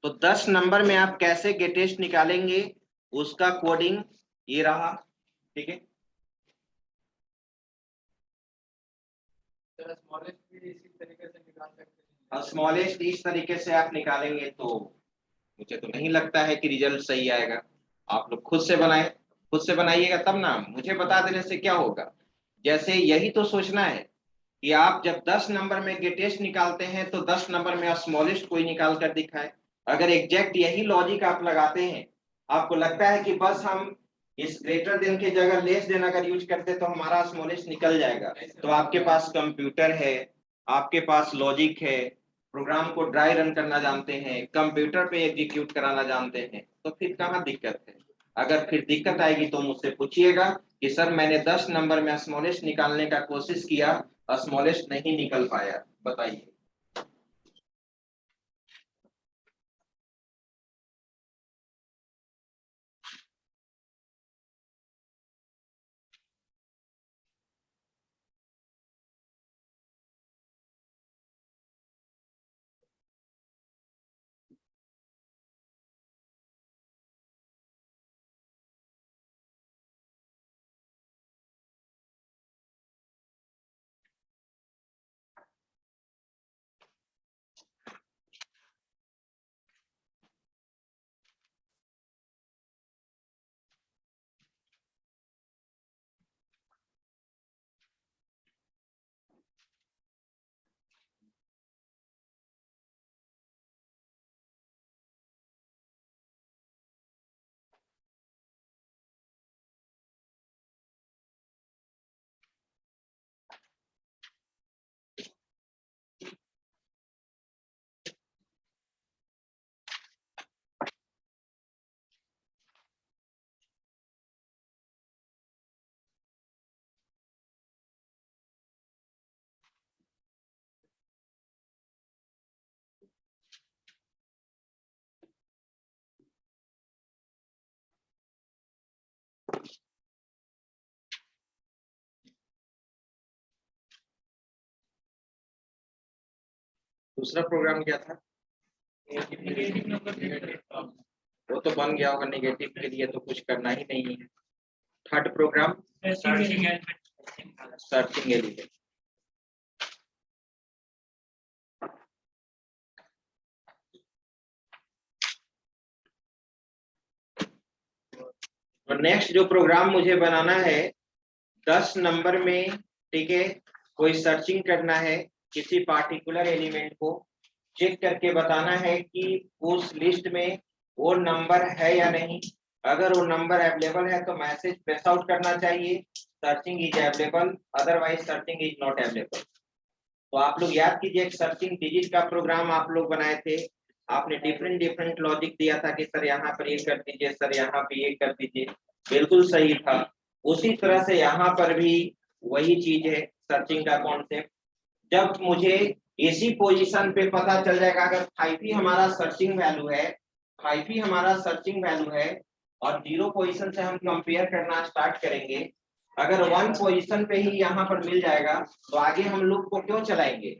तो 10 नंबर में आप कैसे गेटेस्ट निकालेंगे उसका कोडिंग ये रहा। ठीक है, और स्मॉलेस्ट इस तरीके से आप निकालेंगे तो मुझे तो नहीं लगता है कि रिजल्ट सही आएगा। आप लोग खुद से बनाए, खुद से बनाइएगा तब ना, मुझे बता देने से क्या होगा। जैसे यही तो सोचना है कि आप जब 10 नंबर में गेटेस्ट निकालते हैं तो 10 नंबर में स्मॉलेस्ट कोई निकाल कर दिखाए। अगर एग्जैक्ट यही लॉजिक आप लगाते हैं, आपको लगता है कि बस हम इस ग्रेटर देन की जगह लेस देन अगर यूज करते तो हमारा स्मॉलेस्ट निकल जाएगा, तो आपके पास कंप्यूटर है, आपके पास लॉजिक है, प्रोग्राम को ड्राई रन करना जानते हैं, कंप्यूटर पे एग्जीक्यूट कराना जानते हैं, तो फिर कहाँ दिक्कत है। अगर फिर दिक्कत आएगी तो मुझसे पूछिएगा कि सर मैंने 10 नंबर में स्मॉलेस्ट निकालने का कोशिश किया, स्मॉलेस्ट नहीं निकल पाया, बताइए। दूसरा प्रोग्राम क्या था? वो तो बन गया होगा, नेगेटिव के लिए तो कुछ करना ही नहीं है। Third program searching element. और नेक्स्ट जो प्रोग्राम मुझे बनाना है 10 नंबर में, ठीक है, कोई सर्चिंग करना है किसी पार्टिकुलर एलिमेंट को, चेक करके बताना है कि उस लिस्ट में वो नंबर है या नहीं। अगर वो नंबर अवेलेबल है तो मैसेज प्रेस आउट करना चाहिए, searching is available, otherwise searching is not available. तो आप लोग याद कीजिए, एक सर्चिंग डिजिट का प्रोग्राम आप लोग बनाए थे, आपने डिफरेंट डिफरेंट लॉजिक दिया था कि सर यहाँ पर ये कर दीजिए, सर यहाँ पे ये कर दीजिए, बिल्कुल सही था। उसी तरह से यहाँ पर भी वही चीज है, सर्चिंग का कॉन्सेप्ट। जब मुझे इसी पोजीशन पे पता चल जाएगा, अगर 5 ही हमारा सर्चिंग वैल्यू है, 5 ही हमारा सर्चिंग वैल्यू है, और 0 पोजीशन से हम कंपेयर करना स्टार्ट करेंगे, अगर 1 पोजीशन पे ही यहाँ पर मिल जाएगा तो आगे हम लूप को क्यों चलाएंगे,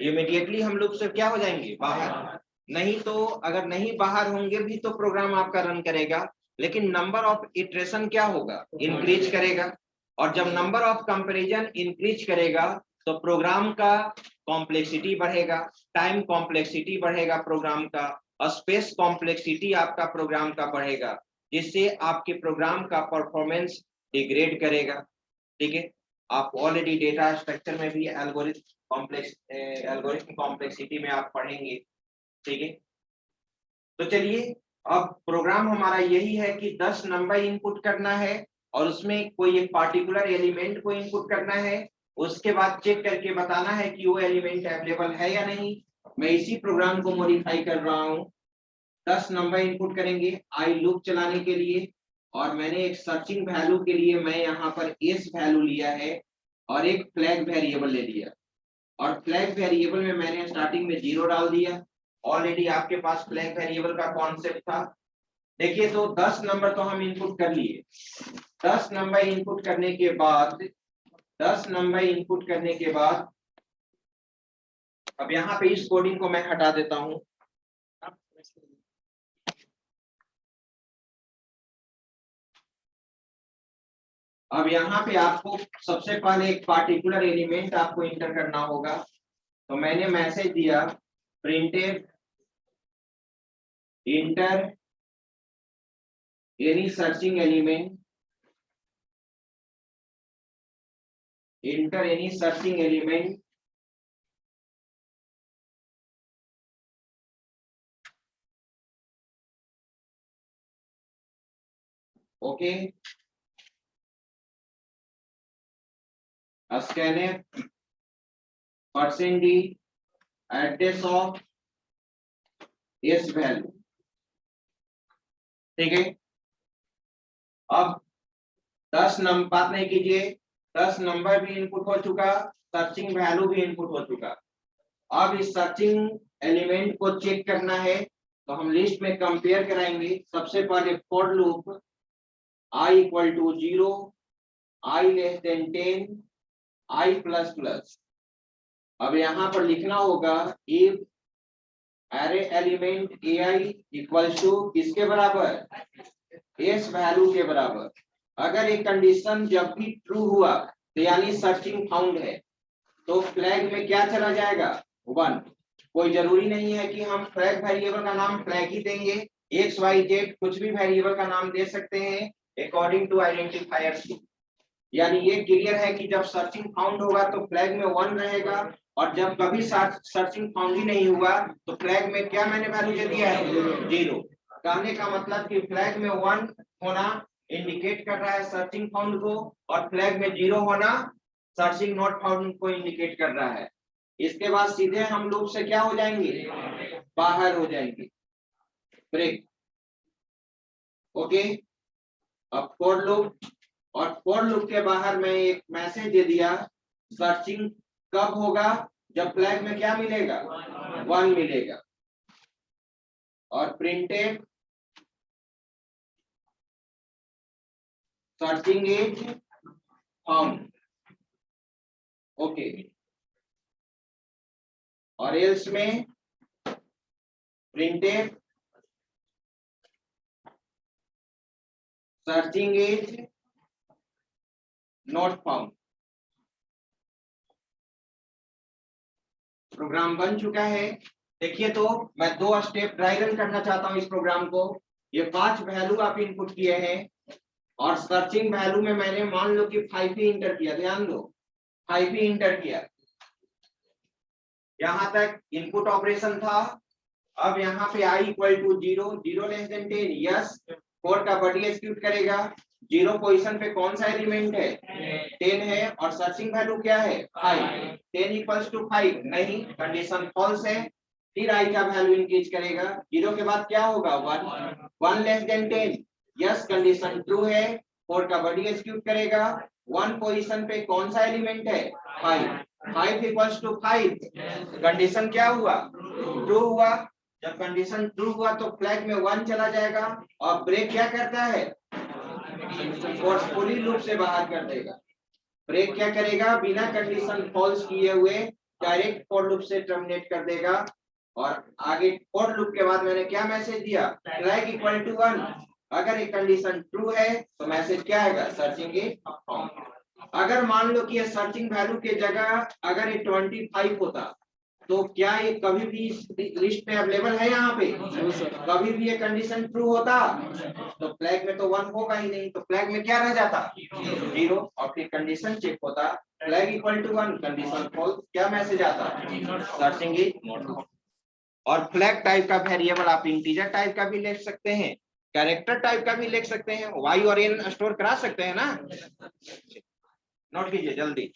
इमीडिएटली हम लूप से क्या हो जाएंगे, बाहर। नहीं तो अगर नहीं बाहर होंगे भी तो प्रोग्राम आपका रन करेगा, लेकिन नंबर ऑफ इटरेशन क्या होगा, इंक्रीज करेगा। और जब नंबर ऑफ कंपैरिजन इंक्रीज करेगा तो प्रोग्राम का कॉम्प्लेक्सिटी बढ़ेगा, टाइम कॉम्प्लेक्सिटी बढ़ेगा प्रोग्राम का, स्पेस कॉम्प्लेक्सिटी आपका प्रोग्राम का बढ़ेगा, जिससे आपके प्रोग्राम का परफॉर्मेंस डिग्रेड करेगा। ठीक है, आप ऑलरेडी डेटा स्ट्रक्चर में भी एल्गोरिथम कॉम्प्लेक्सिटी में आप पढ़ेंगे। ठीक है, तो चलिए, अब प्रोग्राम हमारा यही है कि 10 नंबर इनपुट करना है और उसमें कोई एक पार्टिकुलर एलिमेंट को इनपुट करना है, उसके बाद चेक करके बताना है कि वो एलिमेंट अवेलेबल है या नहीं। मैं इसी प्रोग्राम को मॉडिफाई कर रहा हूँ। 10 नंबर इनपुट करेंगे आई लूप चलाने के लिए, और मैंने एक सर्चिंग वैल्यू के लिए मैं यहाँ पर एस वैल्यू लिया है और एक फ्लैग वेरिएबल ले लिया, और फ्लैग वेरिएबल में मैंने स्टार्टिंग में 0 डाल दिया। ऑलरेडी आपके पास फ्लैग वेरिएबल का कॉन्सेप्ट था। देखिए, तो 10 नंबर तो हम इनपुट कर लिए। 10 नंबर इनपुट करने के बाद 10 नंबर इनपुट करने के बाद अब यहाँ पे इस कोडिंग को मैं हटा देता हूँ। अब यहाँ पे आपको सबसे पहले एक पार्टिकुलर एलिमेंट आपको इंटर करना होगा। तो मैंने मैसेज दिया printed inter any searching element, inter any searching element okay, scanf %d address of S value. ठीक है, अब 10 नंबर बात नहीं कीजिए, 10 नंबर भी इनपुट हो चुका, सर्चिंग वैल्यू भी इनपुट हो चुका। अब इस सर्चिंग एलिमेंट को चेक करना है, तो हम लिस्ट में कंपेयर कराएंगे। सबसे पहले for loop i equal to 0, i less than 10, i plus plus. अब यहाँ पर लिखना होगा if array element ai equals to किसके बराबर, एस वैल्यू के बराबर। अगर एक कंडीशन जब भी ट्रू हुआ तो यानी सर्चिंग फाउंड है, तो फ्लैग में क्या चला जाएगा, 1। कोई जरूरी नहीं है कि हम फ्लैग वेरिएबल का नाम फ्लैग ही देंगे, एक्स वाई जेड कुछ भी वेरिएबल का नाम दे सकते हैं अकॉर्डिंग टू आइडेंटिफायर। यानी ये क्लियर है कि जब सर्चिंग फाउंड होगा तो फ्लैग में 1 रहेगा, और जब कभी सर्चिंग फाउंड ही नहीं हुआ तो फ्लैग में क्या मैंने वैल्यू दे दिया है, 0। कहने का मतलब कि फ्लैग में 1 होना इंडिकेट कर रहा है सर्चिंग फाउंड को, और फ्लैग में 0 होना सर्चिंग नॉट फाउंड को इंडिकेट कर रहा है। इसके बाद सीधे हम लूप से क्या हो जाएंगे, बाहर हो जाएंगे, ब्रेक। ओके, अब फॉर लूप, और फॉर लूप के बाहर मैं एक मैसेज दे दिया, सर्चिंग कब होगा, जब फ्लैग में क्या मिलेगा, 1 मिलेगा। और printed searching is found, okay. और एल्स में printed searching is not found. Program बन चुका है। देखिए, तो मैं 2 स्टेप ड्राई रन करना चाहता हूं इस प्रोग्राम को। ये 5 वैल्यू आप इनपुट किए हैं, और सर्चिंग वैल्यू में मैंने मान लो कि 5 ही इंटर किया, ध्यान दो 5 ही इंटर किया। यहां तक इनपुट ऑपरेशन था। अब यहाँ पे i equal to 0, 0 less than 10, yes. 4 का बॉडी एग्जीक्यूट करेगा। 0 पोजीशन पे कौन सा एलिमेंट है, 10 है, और सर्चिंग वैल्यू क्या है, 5। 10 इक्वल्स टू 5 नहीं, कंडीशन फॉल्स है। फिर i का वैल्यू इंक्रीज करेगा, 0 के बाद क्या होगा, 1। 1 less than 10, yes, condition true है। 4 का बॉडी एग्जीक्यूट करेगा। 1 पोजीशन पे कौन सा एलिमेंट है, 5। 5 इक्वल्स टू 5, कंडीशन क्या हुआ, ट्रू हुआ। जब कंडीशन ट्रू हुआ तो फ्लैग में 1 चला जाएगा, और ब्रेक क्या करता है, फोर्सफुली लूप से बाहर कर देगा। ब्रेक क्या करेगा, बिना कंडीशन फॉल्स किए हुए डायरेक्ट फॉर लूप से टर्मिनेट कर देगा। और आगे फॉर लूप के बाद मैंने क्या मैसेज दिया, फ्लैग इक्वल टू 1। अगर एक कंडीशन ट्रू है तो मैसेज क्या आएगा, सर्चिंग इज फाउंड। अगर मान लो कि ये सर्चिंग वैल्यू के जगह अगर ये 25 होता, तो क्या ये कभी भी इस लिस्ट में अवेलेबल है, यहाँ पे कभी भी ये कंडीशन ट्रू होता तो फ्लैग में तो 1 होगा ही नहीं, तो फ्लैग में क्या रह जाता, 0। और फिर कंडीशन चेक होता, flag equal to 1, condition false, क्या मैसेज आता, सर्चिंग इज नॉट फाउंड। और फ्लैग टाइप का वेरिएबल आप इंटीजर टाइप का भी लिख सकते हैं, कैरेक्टर टाइप का भी लिख सकते हैं, वाई और एन स्टोर करा सकते हैं ना। नोट कीजिए जल्दी।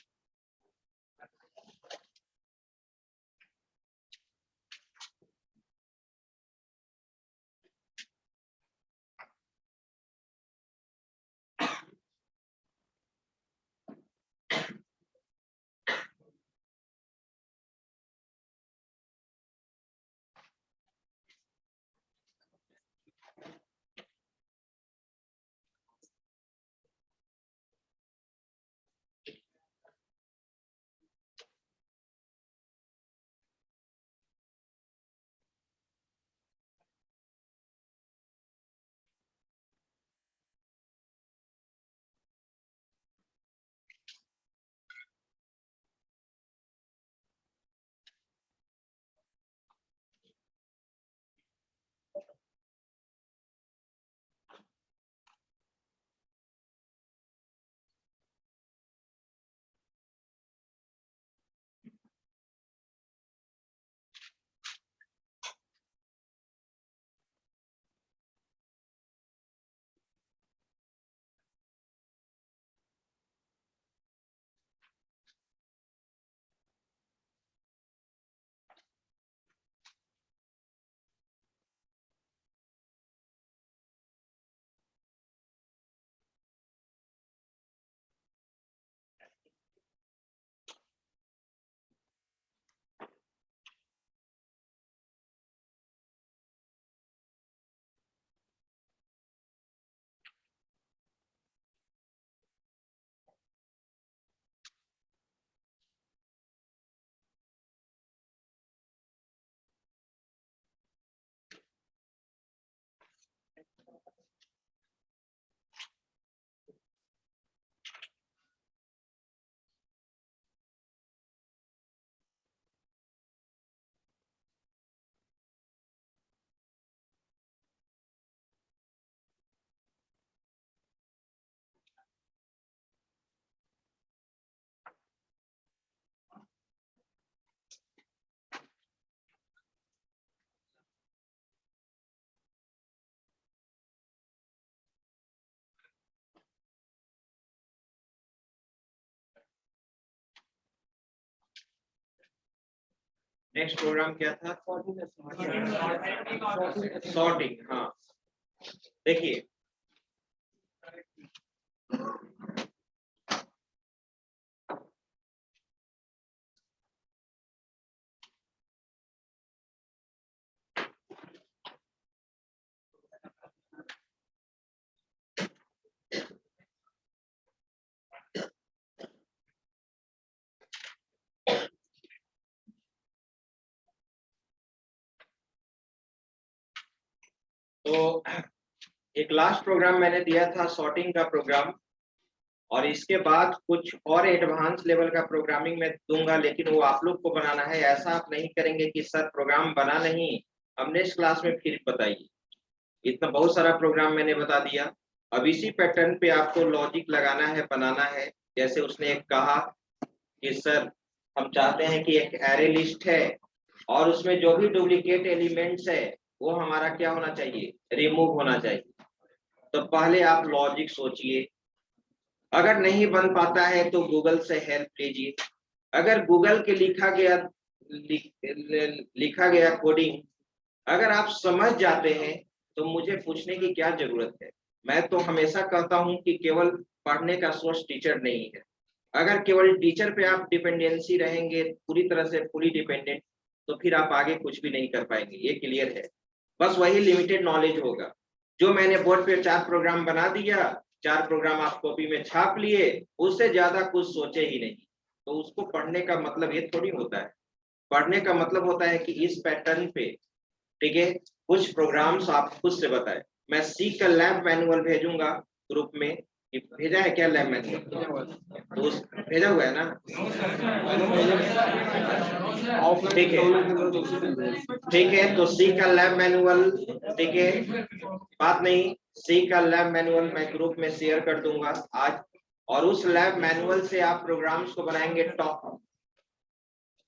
नेक्स्ट प्रोग्राम क्या था? सॉर्टिंग। हाँ, देखिए तो एक लास्ट प्रोग्राम मैंने दिया था सॉर्टिंग का प्रोग्राम, और इसके बाद कुछ और एडवांस लेवल का प्रोग्रामिंग मैं दूंगा, लेकिन वो आप लोग को बनाना है। ऐसा आप नहीं करेंगे कि सर प्रोग्राम बना नहीं, अब नेक्स्ट क्लास में फिर बताइए। इतना बहुत सारा प्रोग्राम मैंने बता दिया। अब इसी पैटर्न पे आपको लॉजिक लगाना है, बनाना है। जैसे उसने एक कहा कि सर हम चाहते हैं कि एक एरे लिस्ट है और उसमें जो भी डुप्लीकेट एलिमेंट्स है वो हमारा क्या होना चाहिए, रिमूव होना चाहिए। तो पहले आप लॉजिक सोचिए, अगर नहीं बन पाता है तो गूगल से हेल्प लीजिए। अगर गूगल के लिखा गया कोडिंग अगर आप समझ जाते हैं तो मुझे पूछने की क्या जरूरत है। मैं तो हमेशा कहता हूं कि केवल पढ़ने का सोर्स टीचर नहीं है। अगर केवल टीचर पे आप डिपेंडेंसी रहेंगे पूरी तरह से फुली डिपेंडेंट, तो फिर आप आगे कुछ भी नहीं कर पाएंगे, ये क्लियर है। बस वही लिमिटेड नॉलेज होगा। जो मैंने बोर्ड पे 4 प्रोग्राम बना दिया, 4 प्रोग्राम आप कॉपी में छाप लिए, उससे ज्यादा कुछ सोचे ही नहीं। तो उसको पढ़ने का मतलब ये थोड़ी होता है। पढ़ने का मतलब होता है कि इस पैटर्न पे, ठीक है, कुछ प्रोग्राम्स आप खुद से बताएं। मैं सी का लैब मैनुअल भेजूंगा ग्रुप में। कि भेजा है क्या लैब मैनुअल? तो भेजा हुआ है ना? ठीक है, ठीक है। तो सी का लैब मैनुअल, ठीक है, बात नहीं, सी का लैब मैनुअल मैं ग्रुप में शेयर कर दूंगा आज। और उस लैब मैनुअल से आप प्रोग्राम्स को बनाएंगे।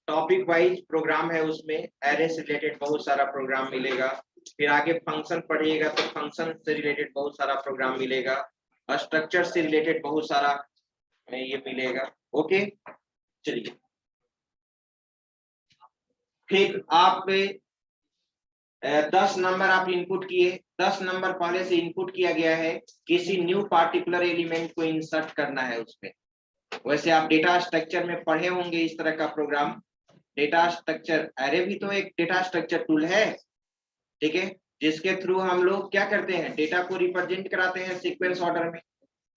टॉपिक वाइज प्रोग्राम है, उसमें एरे से रिलेटेड बहुत सारा प्रोग्राम मिलेगा। फिर आगे फंक्शन पढ़िएगा तो फंक्शन से रिलेटेड बहुत सारा प्रोग्राम मिलेगा। स्ट्रक्चर से रिलेटेड बहुत सारा ये मिलेगा। ओके, चलिए। फिर आप 10 नंबर आप इनपुट किए। 10 नंबर पहले से इनपुट किया गया है, किसी न्यू पार्टिकुलर एलिमेंट को इंसर्ट करना है उसमें। वैसे आप डेटा स्ट्रक्चर में पढ़े होंगे इस तरह का प्रोग्राम। डेटा स्ट्रक्चर, एरे भी तो एक डेटा स्ट्रक्चर टूल है, ठीक है, जिसके थ्रू हम लोग क्या करते हैं, डेटा को रिप्रेजेंट कराते हैं सीक्वेंस ऑर्डर में।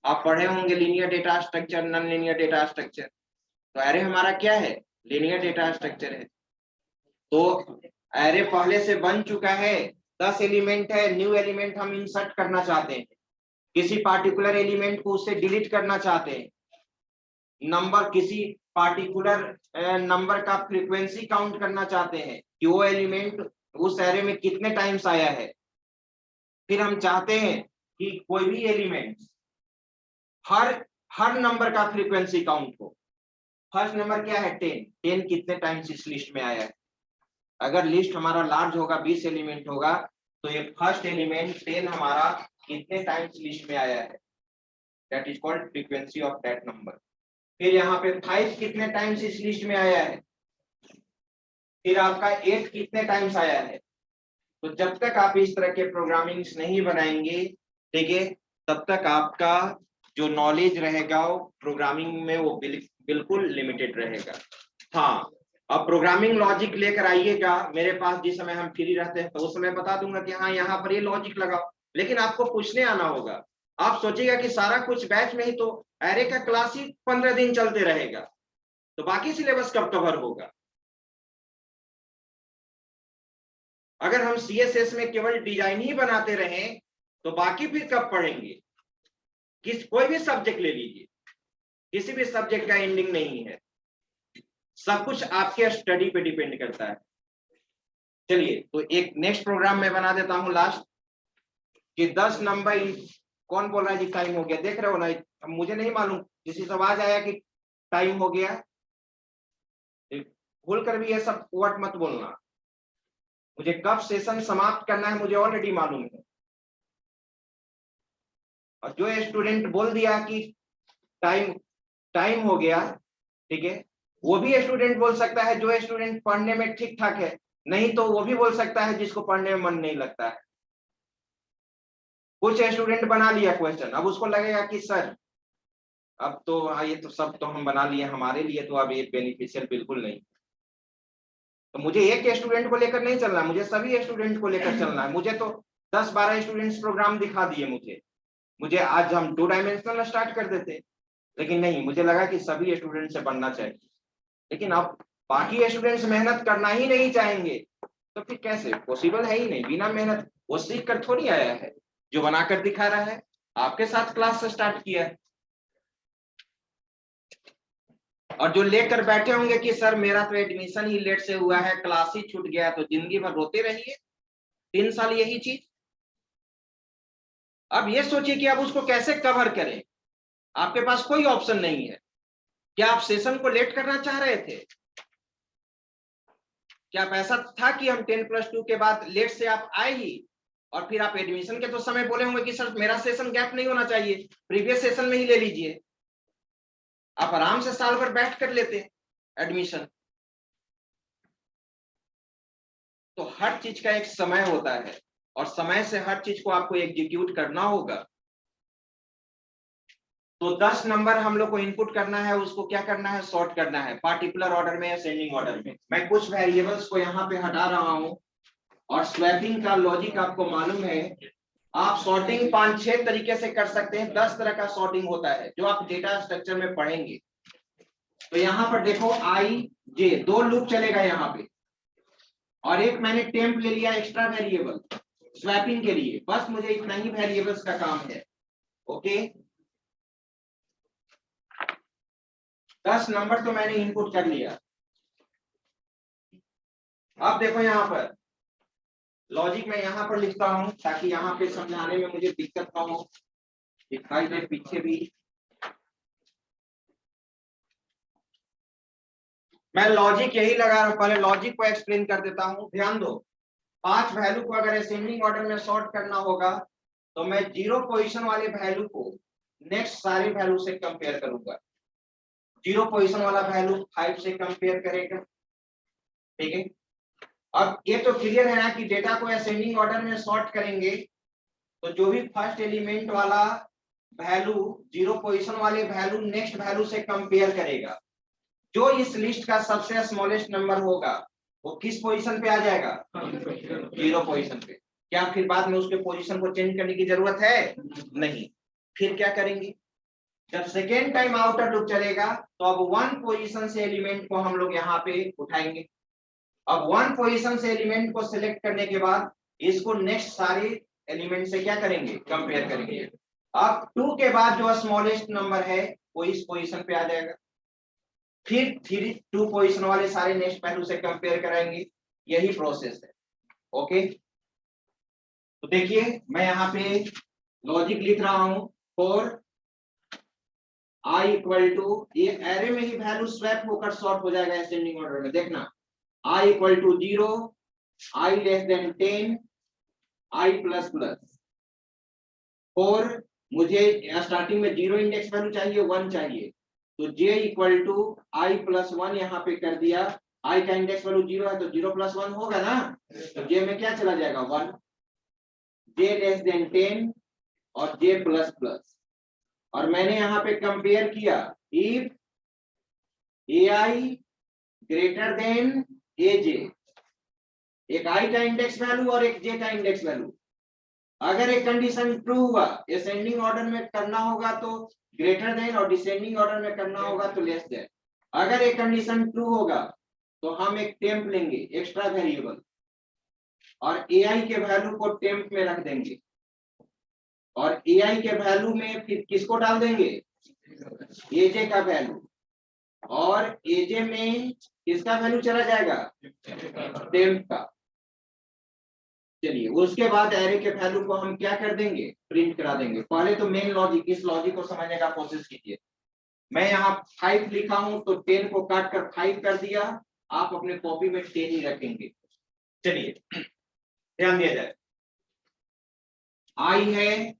आप पढ़े होंगे linear data structure, non linear data structure. तो एरे हमारा क्या है, लीनियर डेटा स्ट्रक्चर है। तो एरे पहले से बन चुका है, 10 एलिमेंट है, न्यू एलिमेंट हम इंसर्ट करना चाहते हैं, किसी पार्टिकुलर एलिमेंट को उससे डिलीट करना चाहते हैं, नंबर किसी पार्टिकुलर नंबर का फ्रीक्वेंसी काउंट करना चाहते हैं कि वो एलिमेंट उस एरे में कितने टाइम्स आया है। फिर हम चाहते हैं कि कोई भी एलिमेंट हर हर नंबर का फ्रीक्वेंसी काउंट हो। फर्स्ट नंबर क्या है, 10। 10 कितने टाइम्स इस लिस्ट में आया है। अगर लिस्ट हमारा लार्ज होगा, 20 एलिमेंट होगा, तो ये फर्स्ट एलिमेंट 10 हमारा कितने टाइम्स लिस्ट में आया है, that is called frequency of that number. फिर यहाँ पे 5 कितने टाइम्स इस लिस्ट में आया है, फिर आपका 8 कितने टाइम्स आया है। तो जब तक आप इस तरह के प्रोग्रामिंग नहीं बनाएंगे, ठीक है, तब तक आपका जो नॉलेज रहेगा वो प्रोग्रामिंग में वो बिल्कुल लिमिटेड रहेगा। हाँ, अब प्रोग्रामिंग लॉजिक लेकर आइएगा मेरे पास, जिस समय हम फ्री रहते हैं तो उस समय बता दूंगा कि हाँ यहाँ पर ये लॉजिक लगाओ। लेकिन आपको पूछने आना होगा। आप सोचिएगा कि सारा कुछ बैच में ही तो एरे का क्लास ही 15 दिन चलते रहेगा, तो बाकी सिलेबस कब कवर होगा। अगर हम सीएसएस में केवल डिजाइन ही बनाते रहें तो बाकी फिर कब पढ़ेंगे। कोई भी सब्जेक्ट ले लीजिए, किसी भी सब्जेक्ट का एंडिंग नहीं है, सब कुछ आपके स्टडी पे डिपेंड करता है। चलिए, तो एक नेक्स्ट प्रोग्राम मैं बना देता हूं लास्ट, कि 10 नंबर। कौन बोल रहा है जी टाइम हो गया, देख रहे हो ना, मुझे नहीं मालूम, किसी से आवाज आया कि टाइम हो गया। भूल कर भी ये सब वर्ड मत बोलना। मुझे कब सेशन समाप्त करना है मुझे ऑलरेडी मालूम है। और जो स्टूडेंट बोल दिया कि टाइम टाइम हो गया, ठीक है, वो भी स्टूडेंट बोल सकता है जो स्टूडेंट पढ़ने में ठीक ठाक है, नहीं तो वो भी बोल सकता है जिसको पढ़ने में मन नहीं लगता है। कुछ स्टूडेंट बना लिया क्वेश्चन, अब उसको लगेगा कि सर अब तो ये तो सब तो हम बना लिए, हमारे लिए तो अब ये बेनिफिशियल बिल्कुल नहीं। तो मुझे एक स्टूडेंट को लेकर नहीं चलना, मुझे सभी स्टूडेंट को लेकर चलना है। मुझे तो 10-12 स्टूडेंट्स प्रोग्राम दिखा दिए मुझे आज हम 2 डायमेंशनल स्टार्ट कर देते, लेकिन नहीं, मुझे लगा कि सभी स्टूडेंट से बनना चाहिए। लेकिन अब बाकी स्टूडेंट्स मेहनत करना ही नहीं चाहेंगे तो फिर कैसे? पॉसिबल है ही नहीं। बिना मेहनत वो सीख कर थोड़ी आया है, जो बनाकर दिखा रहा है आपके साथ क्लास स्टार्ट किया है। और जो लेकर बैठे होंगे कि सर मेरा तो एडमिशन ही लेट से हुआ है, क्लास ही छूट गया, तो जिंदगी भर रोते रहिए 3 साल यही चीज। अब ये सोचिए कि अब उसको कैसे कवर करें। आपके पास कोई ऑप्शन नहीं है। क्या आप सेशन को लेट करना चाह रहे थे? क्या आप ऐसा था कि हम 10+2 के बाद लेट से आप आए ही, और फिर आप एडमिशन के तो समय बोले होंगे कि सर मेरा सेशन गैप नहीं होना चाहिए, प्रीवियस सेशन में ही ले लीजिए। आप आराम से साल भर बैठ कर लेते एडमिशन। तो हर चीज का एक समय होता है और समय से हर चीज को आपको एग्जीक्यूट करना होगा। तो 10 नंबर हम लोग को इनपुट करना है, उसको क्या करना है? सॉर्ट करना है, पार्टिकुलर ऑर्डर में, असेंडिंग ऑर्डर में। मैं कुछ वेरिएबल्स को यहाँ पे हटा रहा हूं, और स्वैपिंग का लॉजिक आपको मालूम है। आप सॉर्टिंग 5-6 तरीके से कर सकते हैं, 10 तरह का सॉर्टिंग होता है जो आप डेटा स्ट्रक्चर में पढ़ेंगे। तो यहाँ पर देखो आई जे 2 लूप चलेगा यहाँ पे, और एक मैंने टेम्प ले लिया एक्स्ट्रा वेरिएबल स्वैपिंग के लिए। बस मुझे इतना ही वेरिएबल्स का काम है। ओके, 10 नंबर तो मैंने इनपुट कर लिया। अब देखो यहाँ पर लॉजिक मैं यहाँ पर लिखता हूं ताकि यहाँ पे समझाने में मुझे दिक्कत ना हो, दिखाई दे पीछे भी। मैं लॉजिक यही लगा रहा हूं, पहले लॉजिक को एक्सप्लेन कर देता हूं। ध्यान दो, 5 वैल्यू को अगर असेंडिंग ऑर्डर में सॉर्ट करना होगा तो मैं 0 पोजीशन वाले वैल्यू को नेक्स्ट सारे वैल्यू से कंपेयर करूंगा। 0 पोजीशन वाला वैल्यू 5 से कंपेयर करेगा, ठीक है। अब ये तो क्लियर है ना कि डेटा को असेंडिंग ऑर्डर में सॉर्ट करेंगे तो जो भी फर्स्ट एलिमेंट वाला वैल्यू 0 पोजीशन वाले वैल्यू नेक्स्ट वैल्यू से कंपेयर करेगा। जो इस लिस्ट का सबसे स्मॉलेस्ट नंबर होगा वो किस पोजीशन पे आ जाएगा? 0 पोजीशन पे। क्या फिर बाद में उसके पोजीशन को चेंज करने की जरूरत है? नहीं। फिर क्या करेंगे? जब सेकेंड टाइम आउटर लूप चलेगा तो अब 1 पोजीशन से एलिमेंट को हम लोग यहाँ पे उठाएंगे। अब 1 पोजीशन से एलिमेंट को सिलेक्ट करने के बाद इसको नेक्स्ट सारे एलिमेंट से क्या करेंगे? कंपेयर करेंगे। अब 2 के बाद जो स्मॉलेस्ट नंबर है वो इस पोजीशन पे आ जाएगा। फिर 2 पोजीशन वाले सारे नेक्स्ट वैल्यू से कंपेयर कराएंगे। यही प्रोसेस है। ओके, तो देखिए मैं यहाँ पे लॉजिक लिख रहा हूं फॉर i इक्वल टू, ये एरे में ही वैल्यू स्वैप होकर सॉर्ट हो जाएगा असेंडिंग ऑर्डर में। देखना i equal to 0, i less than 10, i plus plus. और मुझे स्टार्टिंग में 0 इंडेक्स वैल्यू चाहिए, 1 चाहिए, तो j equal to i plus 1 यहाँ पे कर दिया। i का इंडेक्स वैल्यू 0 है तो 0 प्लस 1 होगा ना, तो j में क्या चला जाएगा? 1। j लेस देन 10 और j प्लस प्लस। और मैंने यहाँ पे कंपेयर किया, if ai greater than aj, एक i का इंडेक्स वैल्यू और एक j का इंडेक्स वैल्यू। अगर एक कंडीशन ट्रू हुआ, असेंडिंग ऑर्डर में करना होगा तो ग्रेटर देन, और डिसेंडिंग ऑर्डर में करना होगा तो लेस देन। अगर एक कंडीशन ट्रू होगा तो हम एक टेम्प लेंगे एक्स्ट्रा वेरिएबल, और ai के वैल्यू को टेम्प में रख देंगे, और ai के वैल्यू में फिर किसको डाल देंगे? aj का वैल्यू, और aj में किसका वैल्यू चला जाएगा? टेम्प का। चलिए उसके बाद एरे के वैल्यू को हम क्या कर देंगे? प्रिंट करा देंगे। पहले तो मेन लॉजिक, इस लॉजिक को समझने का कोशिश कीजिए। मैं यहाँ 5 लिखा हूं तो 10 को काट कर 5 कर दिया, आप अपने कॉपी में 10 ही रखेंगे। चलिए ध्यान दिया जाए, आई है,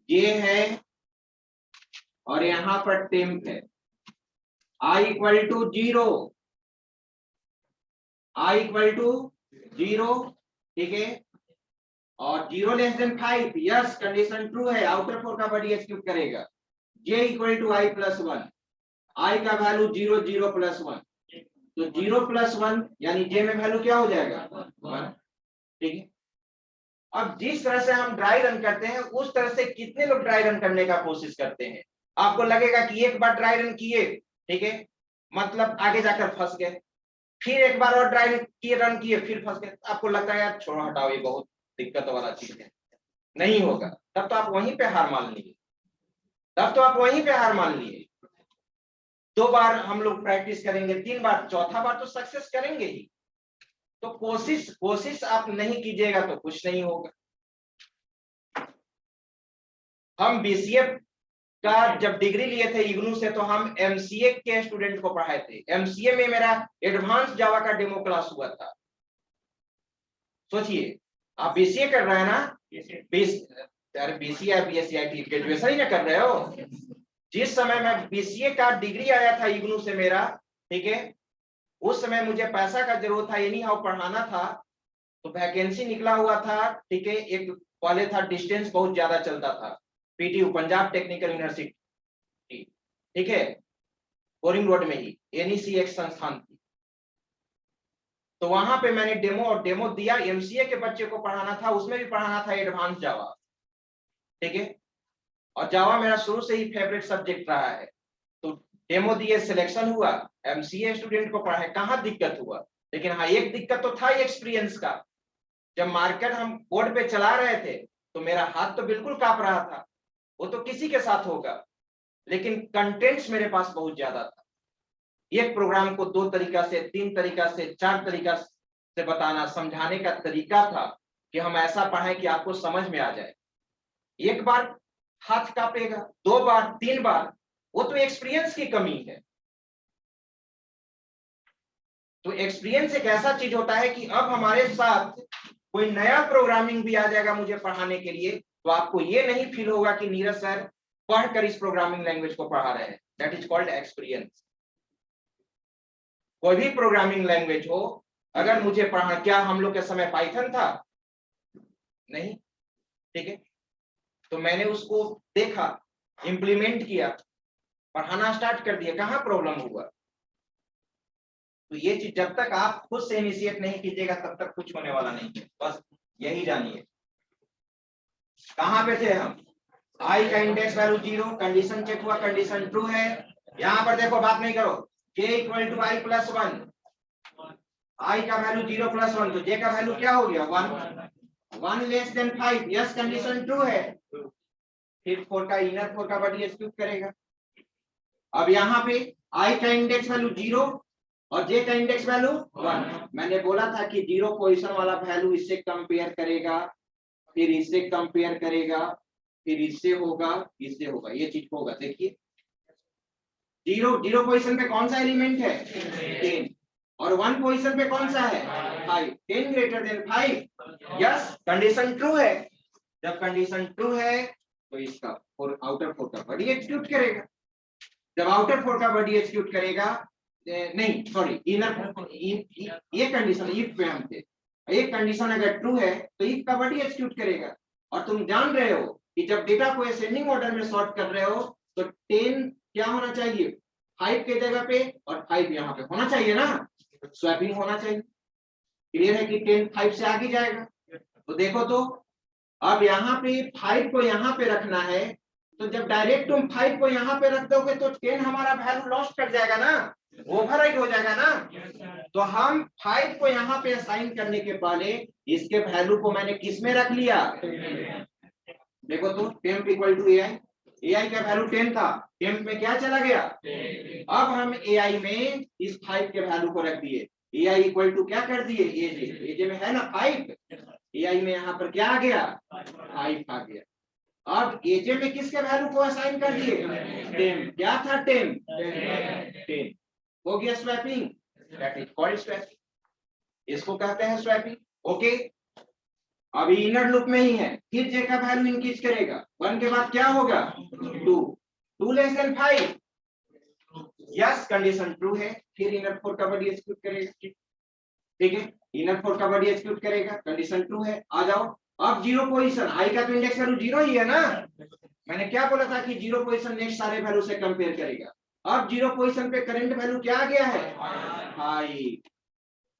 जे है, और यहाँ पर टेम्प है। i equal to 0, i equal to 0, ठीक है, और 0 less than 5, yes condition true है, आउटर 4 का बॉडी एग्जीक्यूट करेगा। j equal to i plus 1, i का वैल्यू 0 0 प्लस 1, तो 0 प्लस 1 यानी j में वैल्यू क्या हो जाएगा 1, ठीक है। अब जिस तरह से हम ड्राई रन करते हैं उस तरह से कितने लोग ड्राई रन करने का कोशिश करते हैं? आपको लगेगा कि एक बार ड्राई रन किए, ठीक है, मतलब आगे जाकर फंस गए, फिर एक बार और ड्राई किए रन किए फिर फंस गए, आपको लगता है यार छोड़ो हटाओ ये बहुत दिक्कत वाला चीज है, नहीं होगा, तब तो आप वहीं पे हार मान लिए, तब तो आप वहीं पे हार मान लिए। 2 बार हम लोग प्रैक्टिस करेंगे, 3 बार, चौथा बार तो सक्सेस करेंगे ही। तो कोशिश आप नहीं कीजिएगा तो कुछ नहीं होगा। हम बीसीए का जब डिग्री लिए थे इग्नू से तो हम एमसीए के स्टूडेंट को पढ़ाए थे। एमसीए में मेरा एडवांस जावा का डेमो क्लास हुआ था। सोचिए आप बीसीए कर रहे हैं ना, बीसीए बीएससी ग्रेजुएशन ही ना कर रहे हो। जिस समय मैं बीसीए का डिग्री आया था इग्नू से मेरा, ठीक है, उस समय मुझे पैसा का जरूरत था, एनी हाउ पढ़ाना था, तो वैकेंसी निकला हुआ था, ठीक है, एक कॉलेज था, डिस्टेंस बहुत ज्यादा चलता था, पीटीयू पंजाब टेक्निकल यूनिवर्सिटी, ठीक है, बोरिंग रोड में ही एनईसी एक संस्थान थी। तो वहां पे मैंने डेमो दिया, एमसीए के बच्चे को पढ़ाना था, उसमें भी पढ़ाना था एडवांस जावा, ठीक है, और जावा मेरा शुरू से ही फेवरेट सब्जेक्ट रहा है। तो डेमो दिए, सिलेक्शन हुआ, एमसीए स्टूडेंट को पढ़ाए, कहाँ दिक्कत हुआ। लेकिन हाँ एक दिक्कत तो था एक्सपीरियंस का, जब मार्केट हम बोर्ड पे चला रहे थे तो मेरा हाथ तो बिल्कुल कांप रहा था, वो तो किसी के साथ होगा, लेकिन कंटेंट्स मेरे पास बहुत ज्यादा था। एक प्रोग्राम को 2 तरीका से, 3 तरीका से, 4 तरीका से बताना, समझाने का तरीका था कि हम ऐसा पढ़ाएं कि आपको समझ में आ जाए। एक बार हाथ कांपेगा, 2 बार, 3 बार, वो तो एक्सपीरियंस की कमी है। तो एक्सपीरियंस एक ऐसा चीज होता है कि अब हमारे साथ कोई नया प्रोग्रामिंग भी आ जाएगा मुझे पढ़ाने के लिए, तो आपको ये नहीं फील होगा कि नीरज सर पढ़कर इस प्रोग्रामिंग लैंग्वेज को पढ़ा रहे हैं। That is called experience. कोई भी प्रोग्रामिंग लैंग्वेज हो, अगर मुझे पढ़ा, क्या हम लोग के समय पाइथन था? नहीं, ठीक है, तो मैंने उसको देखा, इंप्लीमेंट किया, पढ़ाना स्टार्ट कर दिया, कहाँ प्रॉब्लम हुआ। तो ये चीज जब तक आप खुद से इनिशिएट नहीं कीजिएगा तब तक कुछ होने वाला नहीं है, बस यही जानिए। कहाँ पे थे हम? आई का इंडेक्स वैल्यू 0, कंडीशन चेक हुआ, कंडीशन ट्रू है। यहाँ पर देखो, बात नहीं करो, j equal to i plus 1, i का वैल्यू 0 प्लस 1, तो j का वैल्यू क्या हो गया 1, 1 less than 5, yes condition true है। फिर 4 का इनर 4 का बॉडी एग्जीक्यूट करेगा। अब यहाँ पे i का इंडेक्स वैल्यू 0 और j का इंडेक्स वैल्यू 1। मैंने बोला था कि 0 पोजीशन वाला वैल्यू इससे कंपेयर करेगा, फिर इससे कंपेयर करेगा, फिर इससे होगा, इससे होगा, ये चीज होगा। देखिए 0 पोजीशन पे कौन सा एलिमेंट है 10, और 1 पोजीशन पे कौन सा है 5, 10 greater than 5, yes condition true है। जब कंडीशन ट्रू है तो इसका आउटर 4 का बॉडी एग्जीक्यूट करेगा। जब आउटर 4 का बॉडी एग्जीक्यूट करेगा, नहीं सॉरी, इनर, ये कंडीशन इफ पे हम थे, एक कंडीशन अगर ट्रू है तो इफ का बॉडी एग्जीक्यूट करेगा। और तुम जान रहे हो कि जब डेटा को असेंडिंग ऑर्डर में सॉर्ट कर रहे हो तो 10 क्या होना चाहिए 5 के जगह पे, और 5 यहाँ पे होना चाहिए ना, स्वैपिंग होना चाहिए। क्लियर है कि 10 5 से आगे जाएगा। तो देखो, तो अब यहाँ पे 5 को यहाँ पे रखना है, तो जब डायरेक्ट तुम 5 को यहाँ पे रख दोगे तो 10 हमारा वैल्यू लॉस्ट कर जाएगा ना, ओवरराइट हो जाएगा ना। तो हम 5 को यहाँ पे असाइन करने के पहले इसके वैल्यू को मैंने किस में रख लिया, देखो तो टेम्प इक्वल टू ai का वैल्यू 10 था, टेम्प में क्या चला गया, अब हम ai में इस 5 के वैल्यू को रख दिए, ai इक्वल टू क्या कर दिए aj में है ना 5, ai में यहाँ पर क्या आ गया 5 आ गया। अब aj में किसके वैल्यू को असाइन कर दिए 10, क्या था 10 हो गया swapping, that is called swapping, इसको कहते हैं स्वैपिंग। ओके, अभी इनर लूप में ही है, फिर जे का वैल्यू इंक्रीज करेगा, 1 के बाद क्या होगा 2, 2 less than 5, yes condition true है, फिर इनर फोर का बॉडी एग्जीक्यूट करेगा। ठीक है, इनर फोर का बॉडी एग्जीक्यूट करेगा, कंडीशन ट्रू है। आ जाओ, अब जीरो पोजीशन, आई का तो इंडेक्स वैल्यू जीरो ही है ना, मैंने क्या बोला था कि जीरो पोजीशन नेक्स्ट सारे वैल्यू से कंपेयर करेगा। अब जीरो पोजीशन पे करंट वैल्यू क्या आ गया है, हाई,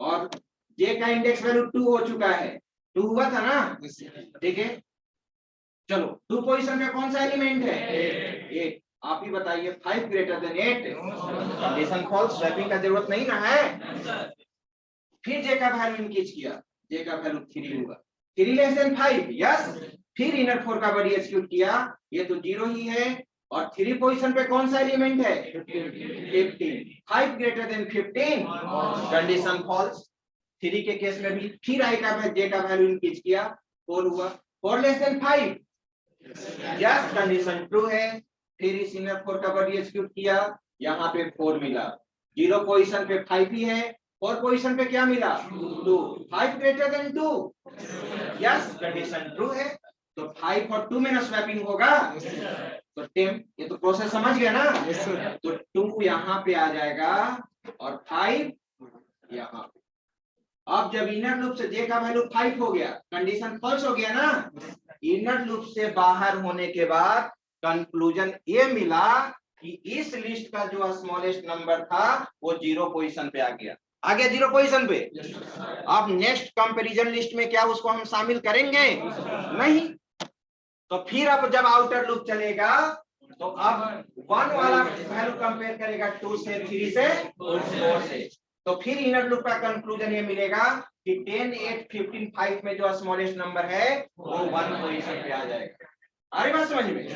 और जे का इंडेक्स वैल्यू 2 हो चुका है, 2 हुआ था ना। ठीक है, चलो 2 पोजीशन पे कौन सा एलिमेंट है, 8। आप ही बताइए 5 greater than 8, condition false, swapping का जरूरत नहीं ना है। फिर जे का वैल्यू इंक्रीज किया, जे का वैल्यू 3 हुआ, 3 लेस देन 5, यस। फिर इनर फोर का बॉडी एग्जीक्यूट किया, ये तो 0 ही है, और 3 पोजीशन पे कौन सा एलिमेंट है, 15, 5 ग्रेटर देन 15, कंडीशन फॉल्स। 3 के केस में भी फिर आई का जे का वैल्यू इंक्रीज किया, 4 हुआ, 4 less than 5, yes condition true है। फिर इस इनर फोर का बॉडी एग्जीक्यूट किया, यहाँ पे 4 मिला, 0 पोजीशन पे 5 ही है, 4 पोजीशन पे क्या मिला, 2, 5 greater then 2, yes condition true है। तो 5 और 2 में ना स्वैपिंग होगा, तो टेम, ये तो प्रोसेस समझ गया ना। तो 2 यहाँ पे आ जाएगा और 5 यहाँ पे। अब जब इनर लूप से जे का वैल्यू 5 हो गया, कंडीशन फॉल्स हो गया ना, इनर लूप से बाहर होने के बाद कंक्लूजन ये मिला कि इस लिस्ट का जो स्मॉलेस्ट नंबर था वो 0 पोजीशन पे आ गया, 0 पोजीशन पे। अब नेक्स्ट कंपैरिजन लिस्ट में क्या उसको हम शामिल करेंगे, नहीं। तो फिर अब जब आउटर लूप चलेगा तो अब 1 वाला वैल्यू कंपेयर करेगा 2 से, 3 से और 4 से, तो फिर इनर लूप का कंक्लूजन ये मिलेगा कि 10, 8, 15, 5 में जो स्मॉलेस्ट नंबर है वो 1 पोजीशन पे आ जाएगा। अरे बात समझ में,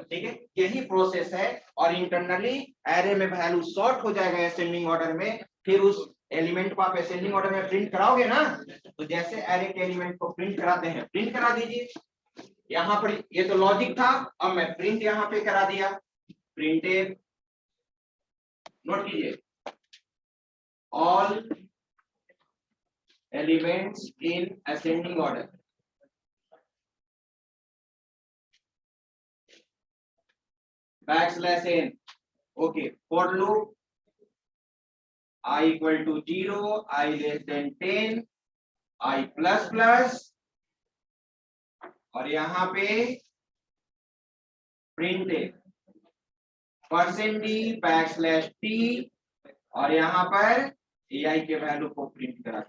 ठीक है, यही प्रोसेस है। और इंटरनली एरे में वैल्यू सॉर्ट हो जाएगा असेंडिंग ऑर्डर में, फिर उस एलिमेंट को आप असेंडिंग ऑर्डर में प्रिंट कराओगे ना, तो जैसे एरे के एलिमेंट को प्रिंट कराते हैं, प्रिंट करा दीजिए। यहाँ पर ये तो लॉजिक था, अब मैं प्रिंट यहाँ पे करा दिया, प्रिंटेड, नोट कीजिए, all elements in ascending order, \n, okay, for loop I equal to 0, I less than 10, I plus plus, और यहाँ पे प्रिंटेड %d\t, और यहाँ पर ai के वैल्यू को प्रिंट करा।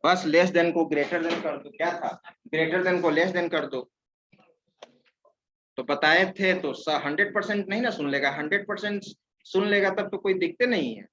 बस लेस देन को ग्रेटर देन कर दो, क्या था, ग्रेटर देन को लेस देन कर दो। तो बताए थे तो 100% नहीं ना सुन लेगा, 100% सुन लेगा तब तो कोई दिक्कत नहीं है।